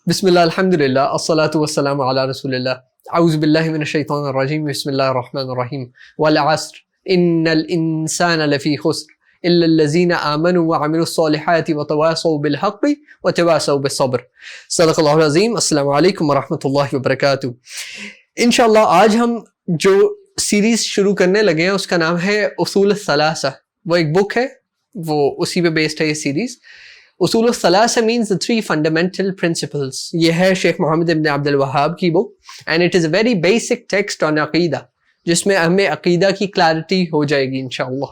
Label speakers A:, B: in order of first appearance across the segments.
A: بسم اللہ الحمد للہ الصلاۃ والسلام علی رسول اللہ اعوذ باللہ من الشیطان الرجیم بسم اللہ الرحمن الرحیم والعصر ان الانسان لفی خسر الا الذین آمنوا وعملوا الصالحات وتواصوا بالحق وتواصوا بالصبر. صدق اللہ العظیم. السلام علیکم ورحمۃ اللہ وبرکاتہ. انشاءاللہ آج ہم جو سیریز شروع کرنے لگے ہیں اس کا نام ہے اصول الثلاثہ. وہ ایک بک ہے, وہ اسی پہ بیسڈ ہے یہ سیریز. اصول الثلاثہ means the three fundamental principles. یہ ہے شیخ محمد ابن عبد الوہاب کی بک and it is a very basic text on عقیدہ, جس میں ہمیں عقیدہ کی کلیرٹی ہو جائے گی انشاءاللہ.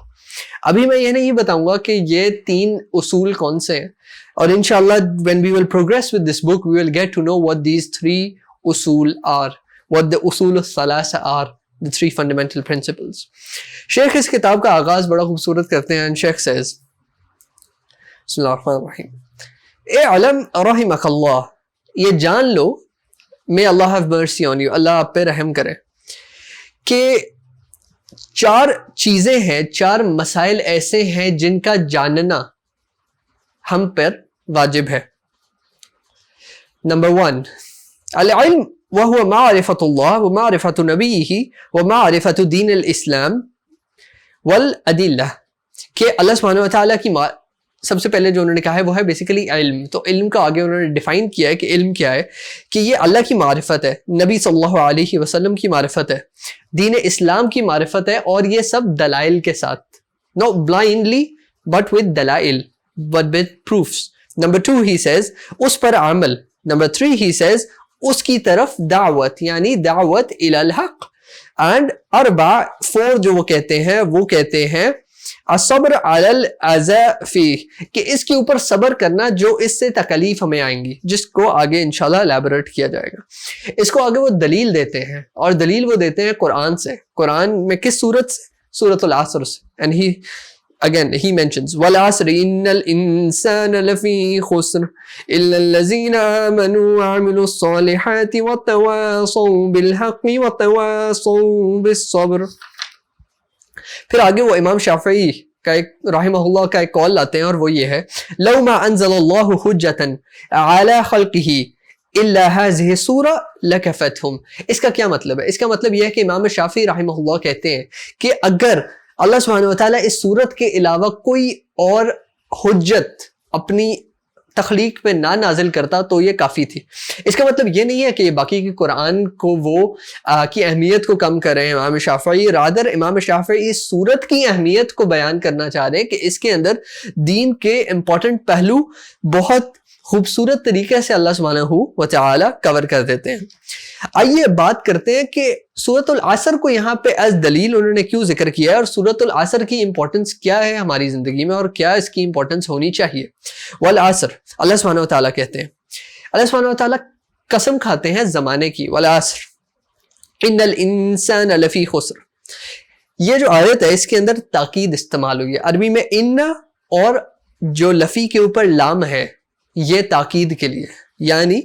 A: ابھی میں یہ نہیں بتاؤں گا کہ یہ 3 اصول کون سے ہیں, اور انشاءاللہ when we will progress with this book we will get to know what these 3 اصول are, what the اصول الثلاثہ are, the 3 fundamental principles. شیخ اس کتاب کا آغاز بڑا خوبصورت کرتے ہیں. شیخ says بسم اللہ الرحمن الرحیم. اے علم رحمک اللہ, یہ جان لو, may Allah have mercy on you, اللہ آپ پہ رحم کرے, کہ 4 چیزیں ہیں, 4 مسائل ایسے ہیں جن کا جاننا ہم پر واجب ہے. نمبر 1, العلم وهو معرفة الله ومعرفة نبيه ومعرفة دین الاسلام والادلہ. کہ اللہ سبحانہ وتعالیٰ کی سب سے پہلے جو انہوں نے کہا ہے وہ ہے بیسیکلی علم. تو علم کا آگے انہوں نے ڈیفائن کیا ہے کہ علم کیا ہے, کہ یہ اللہ کی معرفت ہے, نبی صلی اللہ علیہ وسلم کی معرفت ہے, دین اسلام کی معرفت ہے, اور یہ سب دلائل کے ساتھ, not blindly but with دلائل, but with proofs. Number 2 he says اس پر عمل. Number 3 he says اس کی طرف دعوت, یعنی دعوت الی الحق. and 4 جو وہ کہتے ہیں الصبر علی الاذى فیہ, کہ اس کے اوپر صبر کرنا جو اس سے تکلیف ہمیں آئیں گی, جس کو آگے انشاءاللہ الیبوریٹ کیا جائے گا. اس کو آگے وہ دلیل دیتے ہیں, اور دلیل وہ دیتے ہیں قرآن سے. قرآن میں کس سورت سے؟ سورۃ العصر سے. and he mentions والعصر ان الانسان لفی خسر الا الذین آمنوا وعملوا الصالحات وتواصوا بالحق وتواصوا بالصبر. پھر آگے وہ امام شافعی کا ایک رحمہ اللہ کا ایک قول لاتے ہیں, اور وہ یہ ہے لو ما انزل اللہ حجتا علی خلقہ الا هذه السورة لکفتہم. اس کا کیا مطلب ہے؟ اس کا مطلب یہ ہے کہ امام شافعی رحمہ اللہ کہتے ہیں کہ اگر اللہ سبحانہ وتعالیٰ اس سورت کے علاوہ کوئی اور حجت اپنی تخلیق پہ نہ نازل کرتا تو یہ کافی تھی. اس کا مطلب یہ نہیں ہے کہ باقی کی قرآن کو وہ کی اہمیت کو کم کر رہے ہیں امام شافعی. رادر امام شافعی اس سورت کی اہمیت کو بیان کرنا چاہ رہے ہیں کہ اس کے اندر دین کے امپورٹنٹ پہلو بہت خوبصورت طریقے سے اللہ سبحانہ وتعالی کور کر دیتے ہیں. آئیے بات کرتے ہیں کہ سورۃ العصر کو یہاں پہ ایز دلیل انہوں نے کیوں ذکر کیا ہے, اور سورۃ العصر کی امپورٹنس کیا ہے ہماری زندگی میں, اور کیا اس کی امپورٹنس ہونی چاہیے. والعصر, اللہ سبحانہ وتعالی کہتے ہیں, اللہ سبحانہ وتعالی قسم کھاتے ہیں زمانے کی. والعصر ان الانسان لفی خسر. یہ جو آیت ہے اس کے اندر تاکید استعمال ہوئی ہے. عربی میں ان اور جو لفی کے اوپر لام ہے یہ تاکید کے لیے, یعنی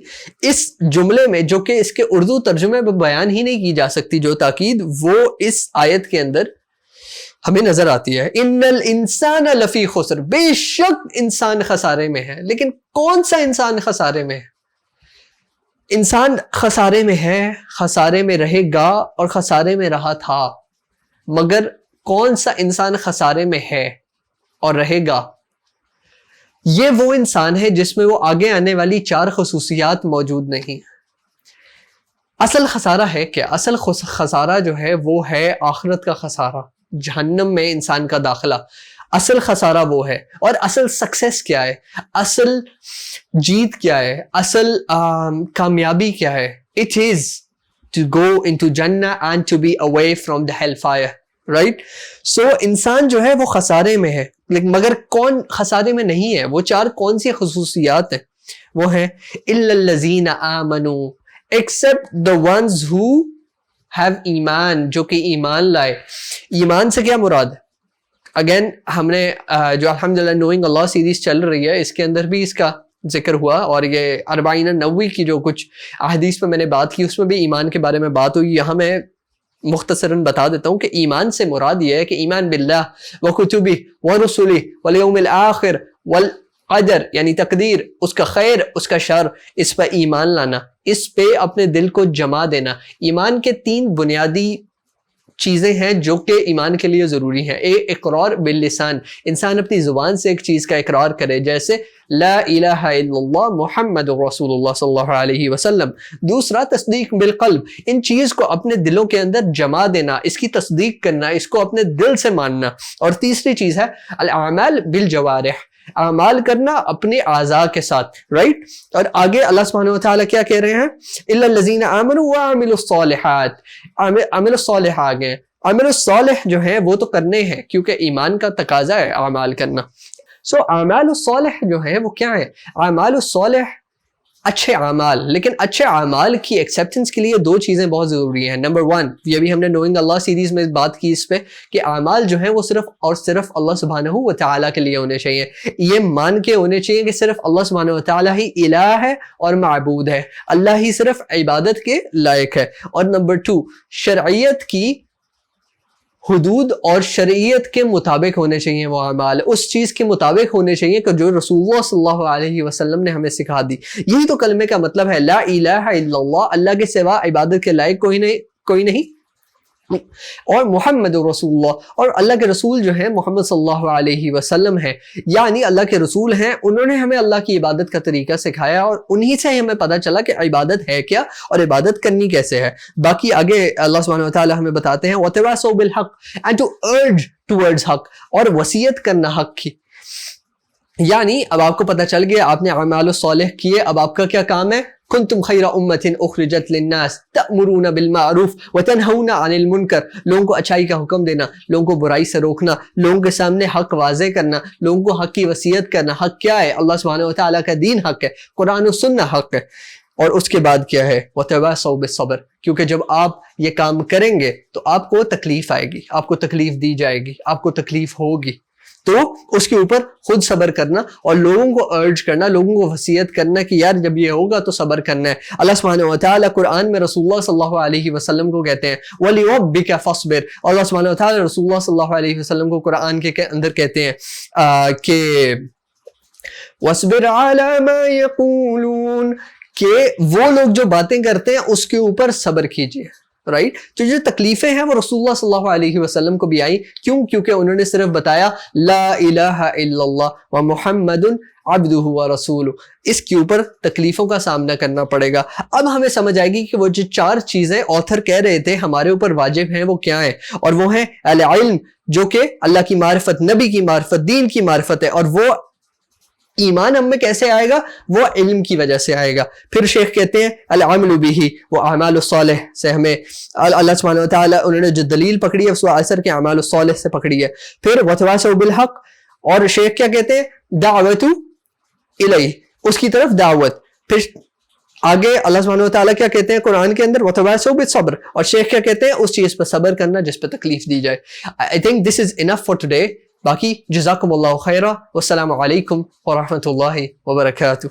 A: اس جملے میں جو کہ اس کے اردو ترجمے میں بیان ہی نہیں کی جا سکتی جو تاکید, وہ اس آیت کے اندر ہمیں نظر آتی ہے. ان الانسان لفی خسر, بے شک انسان خسارے میں ہے. لیکن کون سا انسان خسارے میں ہے؟ انسان خسارے میں ہے, خسارے میں رہے گا, اور خسارے میں رہا تھا. مگر کون سا انسان خسارے میں ہے اور رہے گا؟ یہ وہ انسان ہے جس میں وہ آگے آنے والی 4 خصوصیات موجود نہیں. اصل خسارہ ہے کیا؟ اصل خسارہ جو ہے وہ ہے آخرت کا خسارہ, جہنم میں انسان کا داخلہ. اصل خسارہ وہ ہے. اور اصل سکسیس کیا ہے؟ اصل جیت کیا ہے؟ اصل کامیابی کیا ہے؟ It is to go into Jannah and to be away from the hellfire. Right. So انسان جو ہے وہ خسارے میں ہے, لیکن مگر کون خسارے میں نہیں ہے؟ وہ 4 کون سی خصوصیات ہیں؟ وہ ہیں الا الذین آمنوا, except the ones who have ایمان, جو کہ ایمان لائے. ایمان سے کیا مراد ہے؟ اگین ہم نے جو الحمدللہ نوئنگ اللہ سیریز چل رہی ہے, اس کے اندر بھی اس کا ذکر ہوا, اور یہ 40 نووی کی جو کچھ احادیث میں میں نے بات کی اس میں بھی ایمان کے بارے میں بات ہوئی. یہاں میں مختصراً بتا دیتا ہوں کہ ایمان سے مراد یہ ہے کہ ایمان باللہ و کتبہ و رسلہ والیوم الآخر قدر یعنی تقدیر، اس کا خیر اس کا شر، اس پہ ایمان لانا، اس پہ اپنے دل کو جما دینا۔ ایمان کے 3 بنیادی چیزیں ہیں جو کہ ایمان کے لیے ضروری ہیں۔ ایک اقرار باللسان، انسان اپنی زبان سے ایک چیز کا اقرار کرے، جیسے لا الہ الا اللہ محمد رسول اللہ صلی اللہ علیہ وسلم۔ دوسرا تصدیق بالقلب، ان چیز کو اپنے دلوں کے اندر جما دینا، اس کی تصدیق کرنا، اس کو اپنے دل سے ماننا۔ اور تیسری چیز ہے الاعمال بالجوارح، اعمال کرنا اپنے اعضاء کے ساتھ، رائٹ؟ اور آگے اللہ سبحانہ وتعالیٰ کیا کہہ رہے ہیں؟ الا الذین آمنوا وعملوا الصالحات، عمل الصالح آگے، عمل الصالح جو ہے وہ تو کرنے ہیں کیونکہ ایمان کا تقاضا ہے اعمال کرنا۔ اعمال الصالح جو ہے وہ کیا ہے؟ اعمال الصالح اچھے اعمال، لیکن اچھے اعمال کی ایکسیپٹنس کے لیے 2 چیزیں بہت ضروری ہیں۔ نمبر 1، یہ بھی ہم نے نوئنگ اللہ سیریز میں بات کی اس پہ، کہ اعمال جو ہیں وہ صرف اور صرف اللہ سبحانہ و تعالیٰ کے لیے ہونے چاہیے، یہ مان کے ہونے چاہیے کہ صرف اللہ سبحانہ و تعالیٰ ہی الہ ہے اور معبود ہے، اللہ ہی صرف عبادت کے لائق ہے۔ اور نمبر 2، شرعیت کی حدود اور شریعت کے مطابق ہونے چاہیے وہ اعمال، اس چیز کے مطابق ہونے چاہیے کہ جو رسول اللہ صلی اللہ علیہ وسلم نے ہمیں سکھا دی۔ یہی تو کلمے کا مطلب ہے، لا الہ الا اللہ، اللہ کے سوا عبادت کے لائق کوئی نہیں، اور محمد رسول اللہ، اور اللہ کے رسول جو ہیں محمد صلی اللہ علیہ وسلم ہیں، یعنی اللہ کے رسول ہیں، انہوں نے ہمیں اللہ کی عبادت کا طریقہ سکھایا اور انہی سے ہمیں پتہ چلا کہ عبادت ہے کیا اور عبادت کرنی کیسے ہے۔ باقی آگے اللہ سبحانہ وتعالیٰ ہمیں بتاتے ہیں وَتَوَاصَوْا بِالْحَقِّ and to urge towards حق، اور وصیت کرنا حق کی۔ یعنی اب آپ کو پتہ چل گیا، آپ نے اعمال الصالح کیے، اب آپ کا کیا کام ہے؟ کنتم خیر امت اخرجت للناس تأمرون بالمعروف وتنہون عن المنکر، لوگوں کو اچھائی کا حکم دینا، لوگوں کو برائی سے روکنا، لوگوں کے سامنے حق واضح کرنا، لوگوں کو حق کی وصیت کرنا۔ حق کیا ہے؟ اللہ سبحانہ وتعالیٰ کا دین حق ہے، قرآن و سنہ حق ہے۔ اور اس کے بعد کیا ہے؟ وتواصوا بالصبر، کیونکہ جب آپ یہ کام کریں گے تو آپ کو تکلیف آئے گی، آپ کو تکلیف دی جائے گی، آپ کو تکلیف ہوگی، تو اس کے اوپر خود صبر کرنا اور لوگوں کو ارج کرنا، لوگوں کو وصیت کرنا کہ یار جب یہ ہوگا تو صبر کرنا ہے۔ اللہ سبحانہ وتعالیٰ قرآن میں رسول اللہ صلی اللہ علیہ وسلم کو کہتے ہیں وَلِرَبِّكَ فَاصْبِرْ، اور اللہ سبحانہ وتعالیٰ رسول اللہ صلی اللہ علیہ وسلم کو قرآن کے اندر کہتے ہیں کہ وَاصْبِرْ عَلَى مَا يَقُولُونَ، کہ وہ لوگ جو باتیں کرتے ہیں اس کے اوپر صبر کیجیے، رائٹ؟ تو جو تکلیفیں ہیں وہ رسول اللہ صلی اللہ علیہ وسلم کو بھی آئیں، کیوں؟ کیونکہ انہوں نے صرف بتایا لا الہ الا اللہ و محمد عبدہ و رسولہ، اس کے اوپر تکلیفوں کا سامنا کرنا پڑے گا۔ اب ہمیں سمجھ آئے گی کہ وہ جو 4 چیزیں آتھر کہہ رہے تھے ہمارے اوپر واجب ہیں وہ کیا ہیں، اور وہ ہیں العلم، جو کہ اللہ کی معرفت، نبی کی معرفت، دین کی معرفت ہے، اور وہ ایمان ہم میں کیسے آئے گا؟ وہ علم کی وجہ سے آئے گا۔ پھر شیخ کہتے ہیں العمل بہ، وہ اعمال الصالح سے ہمیں اللہ سبحانہ وتعالیٰ انہوں نے جو دلیل پکڑی ہے سورہ عصر کے اعمال الصالح سے پکڑی ہے۔ پھر وتواصوا بالحق، اور شیخ کیا کہتے ہیں؟ دعوت الیہ، اس کی طرف دعوت۔ پھر آگے اللہ سبحانہ وتعالیٰ کیا کہتے ہیں قرآن کے اندر؟ وتواصوا بالصبر، اور شیخ کیا کہتے ہیں؟ اس چیز پر صبر کرنا جس پہ تکلیف دی جائے۔ I think this is enough for today۔ باقی جزاکم اللہ خیرہ، والسلام علیکم ورحمۃ اللہ وبرکاتہ۔